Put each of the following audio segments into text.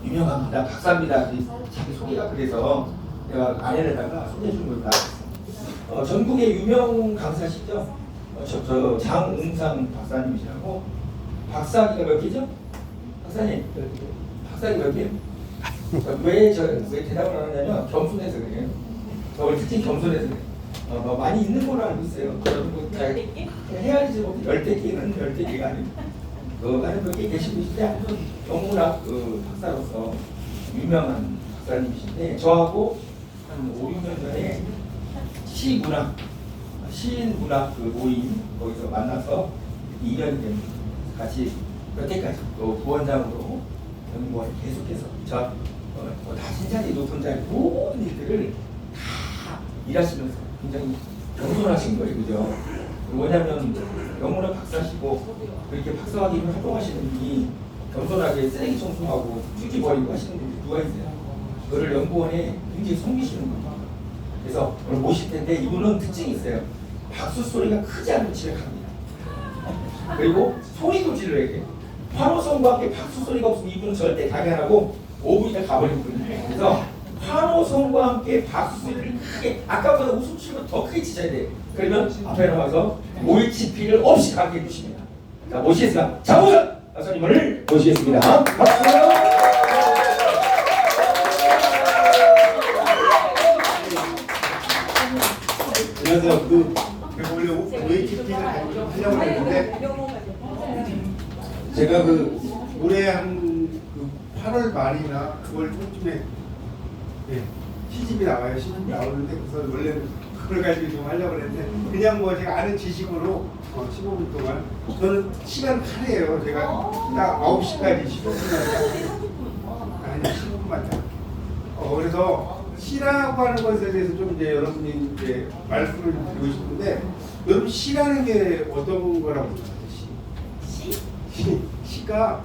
유명합니다. 박사입니다. 자기 소개가 그래서 내가 아내에다가 소개해 준 겁니다. 전국의 유명 강사시죠? 저 장웅상 박사님이시라고. 박사기가 몇 개죠? 박사님, 박사기 몇 개요? 왜 대답을 안 하냐면 겸손해서 그래요. 저걸 특히 겸손해서 그래요. 많이 있는 걸로 알고 있어요. 저도 뭐 해야지 뭐 10개는 10개가 아니고 많은 분이 계시고 있는데 영문학 박사로서 유명한 박사님이신데 저하고 한 5, 6년 전에 시인문학 그 모임 거기서 만나서 2년이 됩니다. 같이 여태까지 또 부원장으로 연구원을 계속해서 다 신자리 높은 자리 모든 일들을 다 일하시면서 굉장히 겸손하신 거예요. 그죠? 뭐냐면 영문학 박사시고 그렇게 박사학위를 활동하시는 분이 겸손하게 쓰레기 청소하고 휴지 버리고 하시는 분이 누가 있어요? 그거를 연구원에 굉장히 섬기시는 거예요. 그래서 오늘 모실 텐데 이분은 특징이 있어요. 박수 소리가 크지 않으면 집에 갑니다. 그리고 소리도 질러야 돼요. 환호성과 함께 박수 소리가 없으면 이분은 절대 가게 안 하고 5분 있다 가버리거든요. 그래서 환호성과 함께 박수 소리를 크게 아까보다 웃음소리가 더 크게 치셔야 돼요. 그러면 앞에 나와서 OHP를 없이 가게 해주십니다. 자, 모시겠습니다. 장우선 박사님을 모시겠습니다. 박수! 안녕하세요. 원래 OHP를 하려고 했는데 제가 올해 한 8월 말이나 9월 초쯤에 시집이 나와요. 시집이 나오는데 그래서 원래는 그걸 가지고 좀 하려고 했는데 그냥 뭐 제가 아는 지식으로 15분 동안 저는 시간 칼이에요. 제가 딱 9시까지 15분만 아니 15분만 딱 그래서 시라고 하는 것에 대해서 좀 이제 여러분이 이제 말씀을 좀 드리고 싶은데 여러분 시라는 게 어떤 거라고 생각하세요? 시가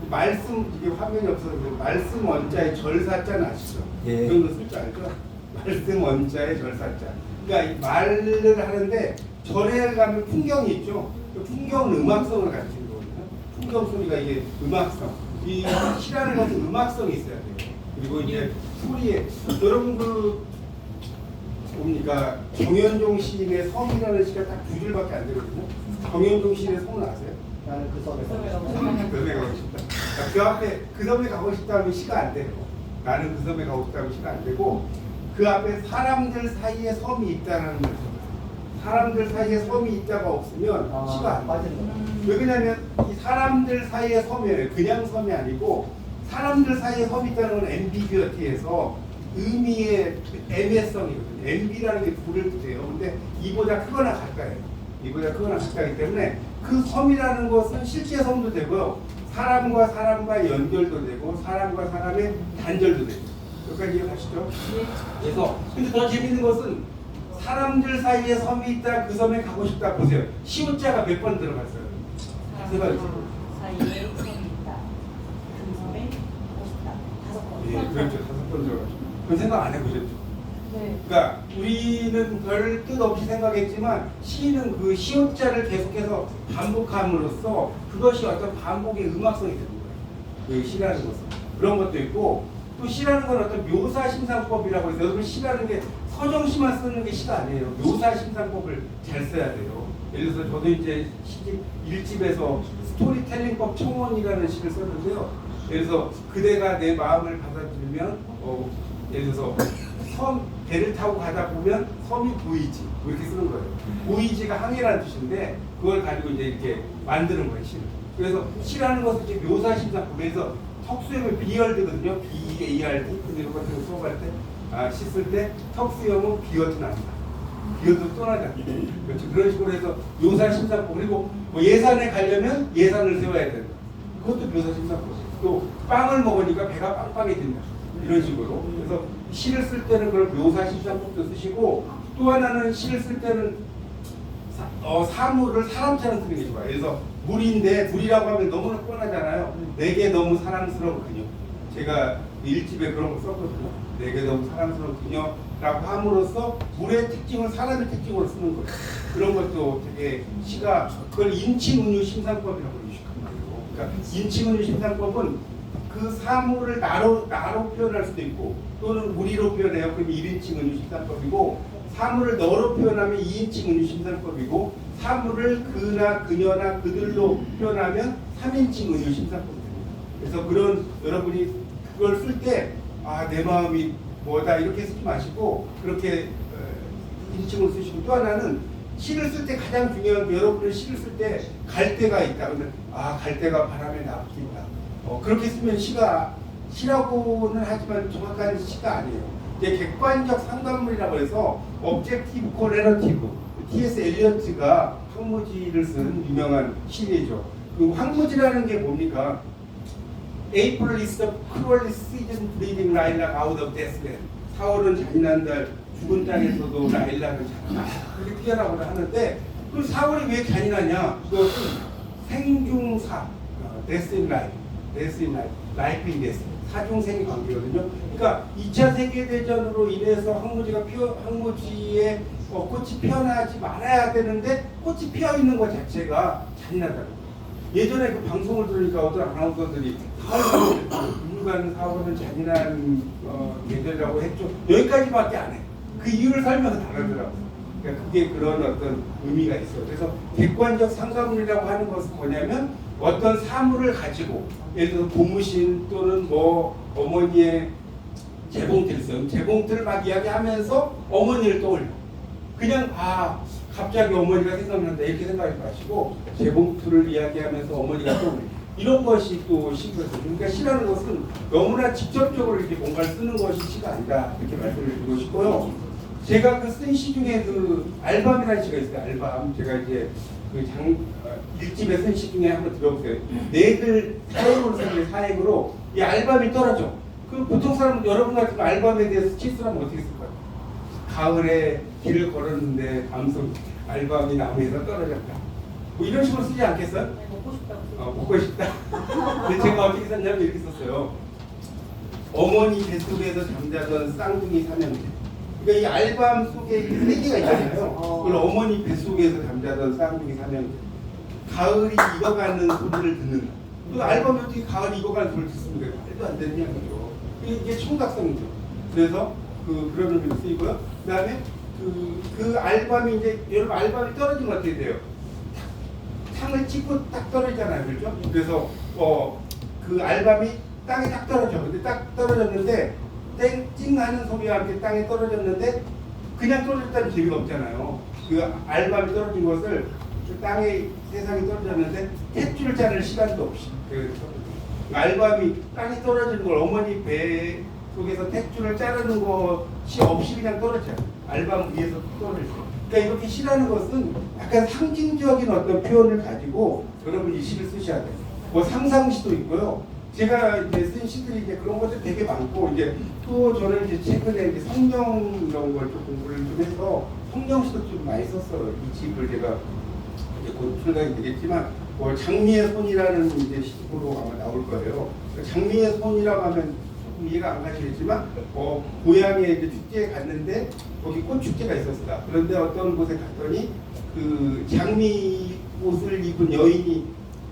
말씀 이게 화면이 없어서 말씀 원자의 절사자는 아시죠? 예. 그런 거 쓸 줄 알죠? 말씀 원자의 절사자. 그러니까 이 말을 하는데 절에 가면 풍경이 있죠. 그 풍경은 음악성을 가지고 거거든요. 풍경 소리가 이게 음악성. 이 시라는 것은 음악성이 있어야 돼요. 그리고 이제 소리에 여러분 뭡니까 정현종 시인의 섬이라는 시가 딱 2줄밖에 안 되거든요. 정현종 시인의 섬은 아세요? 나는 그 섬에 가고 싶다. 그 앞에 그 섬에 가고 싶다 하면 시가 안 돼요. 나는 그 섬에 가고 싶다 하면 시가 안 되고 그 앞에 사람들 사이에 섬이 있다는 거죠. 사람들 사이에 섬이 있다가 없으면 시가 안 돼요. 왜 그러냐면 이 사람들 사이에 섬이에요. 그냥 섬이 아니고 사람들 사이에 섬이 있다는 건 앰비규어티에서 의미의 애매성이거든요. 앰비라는 게 불을 뜻해요. 근데 이보다 크거나 같다예요. 이보다 크거나 같다기 때문에 그 섬이라는 것은 실제 섬도 되고요. 사람과 사람과 연결도 되고 사람과 사람의 단절도 되고. 여기까지 이해하시죠? 그래서 근데 더 재밌는 것은 사람들 사이에 섬이 있다. 그 섬에 가고 싶다. 보세요. 시옷자가 몇 번 들어갔어요? 사이에 섬이 있다. 그 섬에 가고 싶다. 5번. 예, 그렇죠. 5번 들어갔죠. 그건 생각 안 해보셨죠? 네. 그러니까 우리는 별 뜻 없이 생각했지만 시인은 그 시옷자를 계속해서 반복함으로써 그것이 어떤 반복의 음악성이 되는 거예요. 그 시라는 것은 그런 것도 있고 또 시라는 건 어떤 묘사 심상법이라고 해서 여러분 시라는 게 서정시만 쓰는 게 시가 아니에요. 묘사 심상법을 잘 써야 돼요. 예를 들어서 저도 이제 시집 1집에서 스토리텔링법 청원이라는 시를 썼는데요. 예를 들어서 그대가 내 마음을 받아들이면 예를 들어서 배를 타고 가다 보면 섬이 보이지 이렇게 쓰는 거예요. 보이지가 항해라는 뜻인데 그걸 가지고 이제 이렇게 만드는 거예요. 시를. 그래서 시라는 것은 이제 묘사 심상법. 그래서 턱수염은 비열드거든요. BARD. 근데 이거 같은 거 수업할 때 시 쓸 때 턱수염은 비어도 난다. 비어도 떠나지 않다. 그렇죠. 그런 식으로 해서 묘사 심상법. 그리고 뭐 예산에 가려면 예산을 세워야 된다. 그것도 묘사 심상법. 또 빵을 먹으니까 배가 빵빵해진다. 이런 식으로. 그래서 시를 쓸 때는 그런 묘사 심상법도 쓰시고 또 하나는 시를 쓸 때는 사물을 사람처럼 쓰는 게 좋아요. 그래서 물인데 물이라고 하면 너무나 뻔하잖아요. 내게 너무 사랑스러운 그녀. 제가 1집에 그런 거 썼거든요. 내게 너무 사랑스러운 그녀라고 함으로써 물의 특징을 사람의 특징으로 쓰는 거예요. 그런 것도 되게 시가 그걸 인칭은유 심상법이라고 유식한 말이고. 그러니까 인칭은유 심상법은 그 사물을 나로 표현할 수도 있고 또는 우리로 표현해요. 그럼 1인칭 은유심사법이고 사물을 너로 표현하면 2인칭 은유심사법이고 사물을 그나 그녀나 그들로 표현하면 3인칭 은유심사법입니다. 그래서 그런 여러분이 그걸 쓸 때 아, 내 마음이 뭐다 이렇게 쓰지 마시고 그렇게 인칭을 쓰시고 또 하나는 시를 쓸 때 가장 중요한 게 여러분이 시를 쓸 때 갈대가 있다. 그러면 아, 갈대가 바람에 날뛴다. 그렇게 쓰면 시라고는 하지만 정확한 시가 아니에요. 이게 객관적 상관물이라고 해서 objective correlative T.S. 엘리어트가 황무지를 쓴 유명한 시리죠. 그 황무지라는 게 뭡니까? April is the cruelest season breeding lilac out of deathland. 4월은 잔인한 달, 죽은 땅에서도 라일락을 자란다. 그렇게 표현하고자 하는데 그 4월이 왜 잔인하냐? 그것은 생중사, death in life, death in life, life in death. 사중생의 관계거든요. 그러니까 2차 세계대전으로 인해서 황무지의 꽃이 피어나지 말아야 되는데 꽃이 피어 있는 것 자체가 잔인하다고. 예전에 그 방송을 들으니까 어떤 아나운서들이 4월 4월은 잔인한 계절이라고 했죠. 여기까지밖에 안 해. 그 이유를 설명을 안 하더라고요. 그러니까 그게 그런 어떤 의미가 있어요. 그래서 객관적 상관물이라고 하는 것은 뭐냐면 어떤 사물을 가지고 예를 들어서 고무신 또는 뭐 어머니의 재봉틀 있어요. 재봉틀을 막 이야기하면서 어머니를 떠올려. 그냥 갑자기 어머니가 생각난다 이렇게 생각하지 마시고 재봉틀을 이야기하면서 어머니가 떠올려. 이런 것이 또 시거든요. 그러니까 시라는 것은 너무나 직접적으로 이렇게 뭔가를 쓰는 것이 시가 아니다 이렇게 말씀을 드리고 싶고요. 제가 그 쓴 시 중에 그 알밤이라는 시가 있어요. 알밤. 제가 이제 그 일집에 쓴 시 중에 한번 들어보세요. 내들 사행으로 생긴 사행으로 이 알밤이 떨어져. 그 보통 사람 여러분 같은 알밤에 대해서 칠수하면 어떻게 쓸까요? 가을에 길을 걸었는데 밤송 알밤이 나무에서 떨어졌다. 뭐 이런 식으로 쓰지 않겠어요? 네, 먹고 싶다고. 먹고 싶다. 근데 제가 어떻게 썼냐면 이렇게 썼어요. 어머니 뱃속에서 잠자던 쌍둥이 삼형제. 그러니까 이 알밤 속에 세 개가 있잖아요. 그걸 어머니 뱃속에서 잠자던 쌍둥이 삼형제. 가을이 익어가는 소리를 듣는다. 그 알밤이 어떻게 가을이 익어가는 소리를 듣습니까? 말도 안 되는 이야기죠. 이게 청각성이죠. 그래서 그런 의미로 쓰이고요. 그 다음에 그 알밤이 이제 여러분 알밤이 떨어지면 어떻게 돼요? 탕을 찍고 딱 떨어지잖아요. 그렇죠? 그래서 그 알밤이 땅에 딱 떨어져. 근데 딱 떨어졌는데 땡찡 하는 소리와 함께 땅에 떨어졌는데 그냥 떨어졌다는 재미가 없잖아요. 그 알밤이 떨어진 것을 그 땅에 세상에 떨어졌는데 탯줄을 자를 시간도 없이 그 알밤이 땅에 떨어지는 걸 어머니 배 속에서 탯줄을 자르는 것이 없이 그냥 떨어져요. 알밤 위에서 떨어져요. 그러니까 이렇게 시라는 것은 약간 상징적인 어떤 표현을 가지고 여러분이 시를 쓰셔야 돼요. 뭐 상상시도 있고요. 제가 이제 쓴 시들이 이제 그런 것들 되게 많고 이제 또 저는 이제 최근에 이제 성경 이런 걸 좀 공부를 좀 해서 성경시도 좀 많이 썼어요. 이 집을 제가 이제 곧 출간이 되겠지만 뭐 장미의 손이라는 이제 시집으로 아마 나올 거예요. 장미의 손이라고 하면 이해가 안 가시겠지만 고향에 이제 축제에 갔는데 거기 꽃축제가 있었다. 그런데 어떤 곳에 갔더니 그 장미 옷을 입은 여인이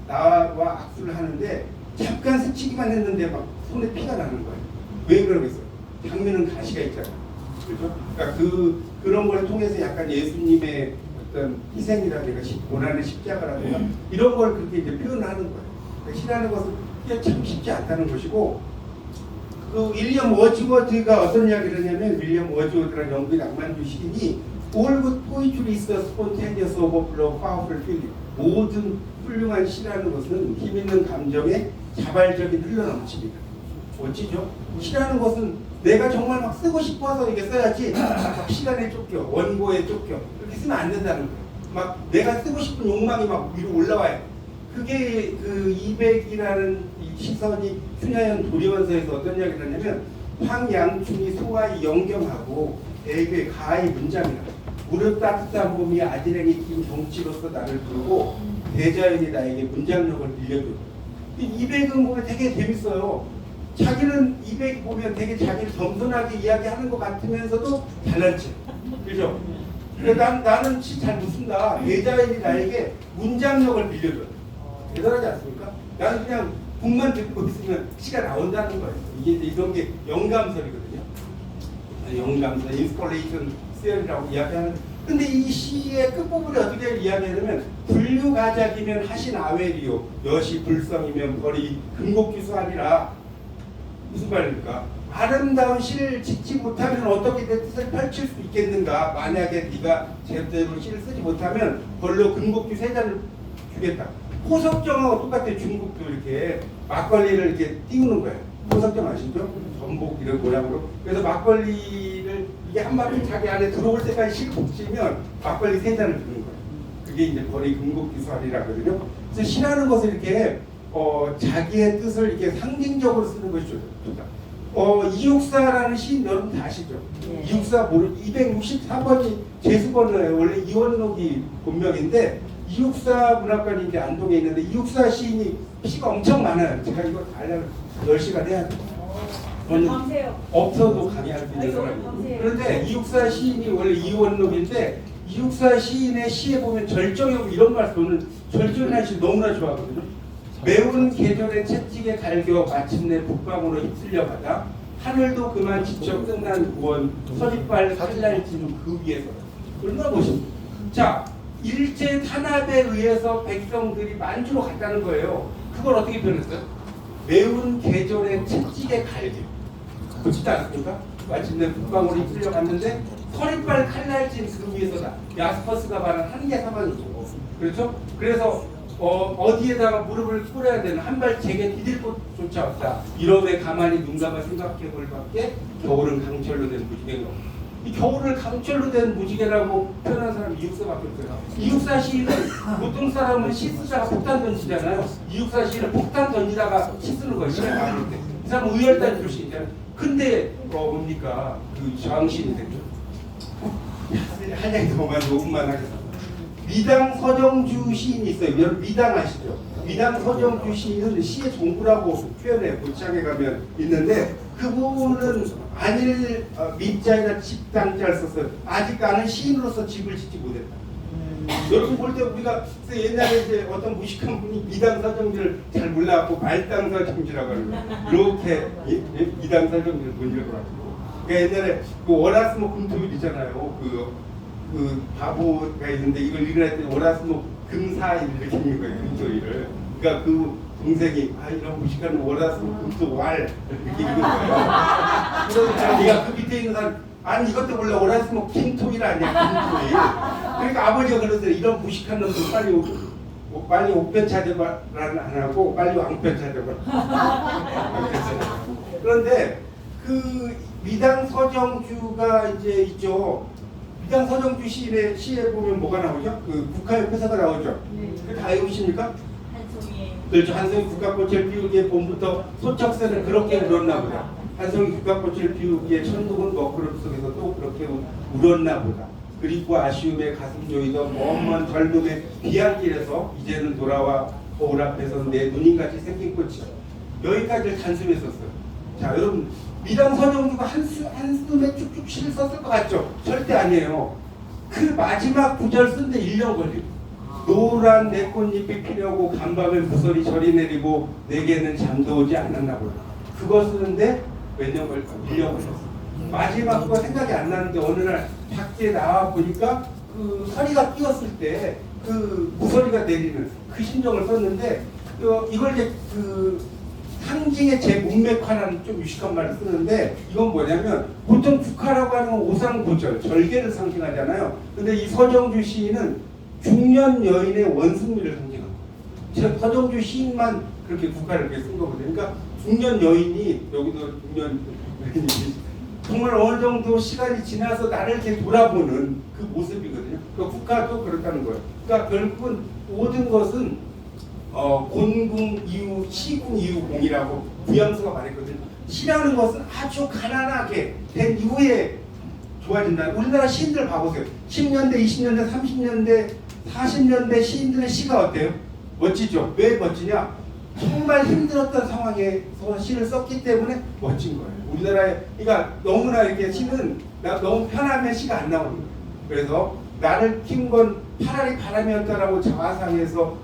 나와 악수를 하는데 잠깐 스치기만 했는데 막 손에 피가 나는 거예요. 왜 그러겠어요? 장미는 가시가 있잖아요. 그렇죠? 그러니까 그런 걸 통해서 약간 예수님의 어떤 희생이라든가 고난의 십자가라든가 이런 걸 그렇게 이제 표현하는 거예요. 그러니까 시라는 것은 그게 참 쉽지 않다는 것이고 그 윌리엄 워즈워드가 어떤 이야기를 했냐면 윌리엄 워즈워드라는 영국의 낭만주의 시인이 All good poetry is the spontaneous overflow of powerful feeling. 모든 훌륭한 시라는 것은 힘 있는 감정의 자발적인 흘러넘칩니다. 멋지죠? 시라는 것은 내가 정말 막 쓰고 싶어서 이게 써야지 막 시간에 쫓겨 원고에 쫓겨 이렇게 쓰면 안 된다는 거예요. 막 내가 쓰고 싶은 욕망이 막 위로 올라와요. 그게 그 200이라는 이 시선이 춘향연 도리원서에서 어떤 이야기를 하냐면 황양충이 소아이 영경하고 애교의 가의 문장이라 무릎 따뜻한 봄이 아지랭이 낀 정치로서 나를 부르고 대자연이 나에게 문장력을 빌려줘. 200은 보면 되게 재밌어요. 자기는 200 보면 되게 자기를 겸손하게 이야기하는 것 같으면서도 잘난 체. 그죠? 나는 시 잘 못 쓴다. 대자연이 나에게 문장력을 빌려줘. 대단하지 않습니까? 나는 그냥 북만 듣고 있으면 시가 나온다는 거예요. 이게 이런 게 영감설이거든요. 영감설, 인스톨레이션 세어리라고 이야기하는. 근데 이 시의 끝부분에 어떻게 이야기하냐면 불류가작이면 하신 아웨리요 여시 불성이면 벌이 금곡규수하리라. 무슨 말입니까? 아름다운 시를 짓지 못하면 어떻게 내 뜻을 펼칠 수 있겠는가? 만약에 네가 제대로 시를 쓰지 못하면 벌로 금곡규 세 잔을 주겠다. 포석정하고 똑같아요. 중국도 이렇게 막걸리를 이렇게 띄우는 거예요. 포석정 아시죠? 전복 이런 모양으로. 그래서 막걸리를 이게 한 바퀴 자기 안에 들어올 때까지 시를 붙이면 막걸리 세 잔을 주는 거예요. 그게 이제 벌이 금곡규수하리라거든요. 그래서 시라는 것을 이렇게 자기의 뜻을 이렇게 상징적으로 쓰는 것이 좋다. 이육사라는 시인 여러분 다 아시죠? 네. 이육사 264번이 제수번호예요. 원래 이원록이 본명인데 이육사 문학관이 이제 안동에 있는데 이육사 시인이 시가 엄청 많아요. 제가 이거 다 하려면 10시간 해야 돼요. 밤새요. 없어도 강의할 수 있는 사람이. 그런데 이육사 시인이 원래 이원록인데 이육사 시인의 시에 보면 절정이고 이런 말 쓰는 절정이라는 시 너무나 좋아하거든요. 매운 계절의 채찍에 갈겨 마침내 북방으로 휩쓸려 가다 하늘도 그만 지쳐 끝난 구원 서리빨 칼날진 그 위에서. 얼마나 멋있습니까? 자, 일제 탄압에 의해서 백성들이 만주로 갔다는 거예요. 그걸 어떻게 표현했어요? 매운 계절의 채찍에 갈겨. 그렇지 않습니까? 마침내 북방으로 휩쓸려 갔는데 서리빨 칼날진 그 위에서다. 야스퍼스가 말한 한계 사방이죠. 그렇죠? 그래서 어디에다가 무릎을 꿇어야 되는 한 발 제게 디딜 곳조차 없다. 이러면 가만히 눈 감아 생각해 볼 밖에 겨울은 강철로 된 무지개인 겁니다. 이 겨울을 강철로 된 무지개라고 표현한 사람이 이육사밖에 없어요. 이육사 시인은 보통 사람은 시 쓰다가 폭탄 던지잖아요. 이육사 시인은 폭탄 던지다가 시 쓰는 거예요. 시를 많을 때. 이 사람은 의열단 출신이잖아요. 근데 뭡니까? 그 저항시인이 됐죠. 할 얘기 더 많이 5분만 하겠습니다. 미당 서정주 시인이 있어요. 여러분 미당 아시죠? 미당 서정주 시인은 시의 종부라고 표현해요. 고창에 가면 있는데 그분은 안일 밑자에다 집당자를 썼어요. 아직 나는 시인으로서 집을 짓지 못했다. 여러분 볼 때 우리가 옛날에 이제 어떤 무식한 분이 미당 서정주를 잘 몰라갖고 말당 서정주라고 하는 거예요. 이렇게 미당 서정주를 못 읽어가지고. 그러니까 옛날에 그 월화수목 금토일이잖아요. 그 바보가 있는데 이걸 읽으라 했더니 월화수목 금사일 이렇게 읽는 거예요. 금토일을. 그러니까 그 동생이 이런 무식한 월화수목 금토왈 이렇게 읽은 거예요. 그래서 네가 그 밑에 있는 사람 아니 이것도 몰라 월화수목 김토일 아니야 김토일. 그러니까 아버지가 그러더니 이런 무식한 놈들 빨리 옥편 찾아봐라 안 하고 빨리 왕편 찾아봐라. 그런데 그 미당 서정주가 이제 있죠. 미당 서정주 시인의 시에 보면 뭐가 나오죠? 그 국가협회사가 나오죠. 그 다 외우십니까? 한송이. 그렇죠. 한송이 국가꽃을 피우기에 봄부터 소척새는 그렇게 울었나 보다. 한송이 국가꽃을 피우기에 천둥은 먹구름 속에서 또 그렇게 울었나 보다. 그리고 아쉬움에 가슴 조이던 먼 젊음의 비안길에서 이제는 돌아와 거울 앞에서 내 누님같이 생긴 꽃이요. 여기까지를 단숨에 썼어요. 자, 여러분 미당 서정주가 한숨에 쭉쭉 시를 썼을 것 같죠? 절대 아니에요. 그 마지막 구절 쓰는데 1년 걸리고 노란 내 꽃잎이 피려고 간밤에 무설이 절이 내리고 내게는 잠도 오지 않았나 보다. 그거 쓰는데 몇 년 걸릴까? 1년 걸렸어. 마지막 거 생각이 안 나는데 어느 날 밖에 나와 보니까 그 서리가 끼었을 때 그 무서리가 내리는 그 심정을 썼는데 이걸 이제 그 상징의 제 문맥화라는 좀 유식한 말을 쓰는데 이건 뭐냐면 보통 국화라고 하는 건 오상고절, 절개를 상징하잖아요. 근데 이 서정주 시인은 중년 여인의 원숭미를 상징합니다. 서정주 시인만 그렇게 국화를 이렇게 쓴 거거든요. 그러니까 중년 여인이 여기도 중년 여인이 정말 어느 정도 시간이 지나서 나를 이렇게 돌아보는 그 모습이거든요. 그러니까 국화도 그렇다는 거예요. 그러니까 결국은 모든 것은 곤궁 이후 시궁 이후 공이라고 부양수가 말했거든요. 시라는 것은 아주 가난하게 된 이후에 좋아진다. 우리나라 시인들 봐보세요. 10년대, 20년대, 30년대, 40년대 시인들의 시가 어때요? 멋지죠? 왜 멋지냐? 정말 힘들었던 상황에서 시를 썼기 때문에 멋진 거예요. 우리나라에 그러니까 너무나 이렇게 시는 너무 편하면 시가 안 나오는 거예요. 그래서 나를 키운 건 파라리 바람이었다라고 자화상에서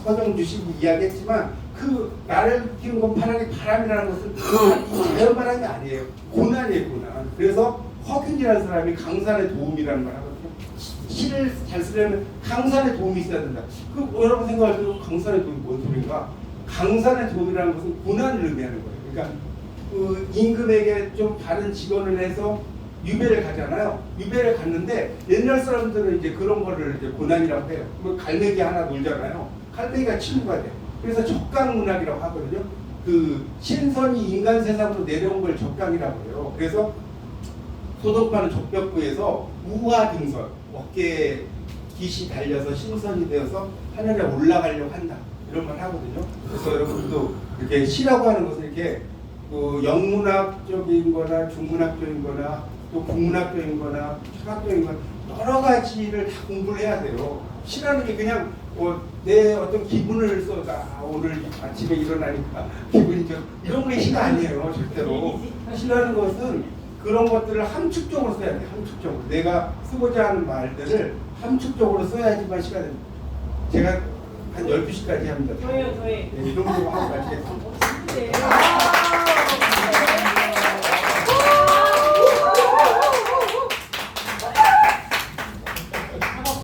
서정주 씨 이야기했지만 그 나를 키운 건 바람이라는 것은 이 자연 바람이 아니에요. 고난이에요, 고난. 그래서 허균이라는 사람이 강산의 도움이라는 말 하거든요. 시를 잘 쓰려면 강산의 도움이 있어야 된다. 그 여러분 생각할 때 강산의 도움이 뭔 소린가? 강산의 도움이라는 것은 고난을 의미하는 거예요. 그러니까 그 임금에게 좀 다른 직원을 해서 유배를 가잖아요. 유배를 갔는데 옛날 사람들은 이제 그런 거를 이제 고난이라고 해요. 뭐 갈매기 하나 놀잖아요. 갈매기가 친구가 돼. 그래서 적강문학이라고 하거든요. 그 신선이 인간 세상으로 내려온 걸 적강이라고 해요. 그래서 소동파는 적벽부에서 우화등선, 어깨에 깃이 달려서 신선이 되어서 하늘에 올라가려고 한다. 이런 말 하거든요. 그래서 여러분도 이렇게 시라고 하는 것은 이렇게 그 영문학적인 거나 중문학적인 거나 또 국문학적인 거나 철학적인 거나 여러 가지를 다 공부를 해야 돼요. 시라는 게 그냥 내 어떤 기분을 써서 오늘 아침에 일어나니까 기분이 좀 이런 게 시가 아니에요. 절대로. 시라는 것은 그런 것들을 함축적으로 써야 돼. 함축적으로. 내가 쓰고자 하는 말들을 함축적으로 써야지만 시가 됩니다. 제가 한 12시까지 합니다. 저예요. 네, 이 정도 하고 가시겠습니다. 네.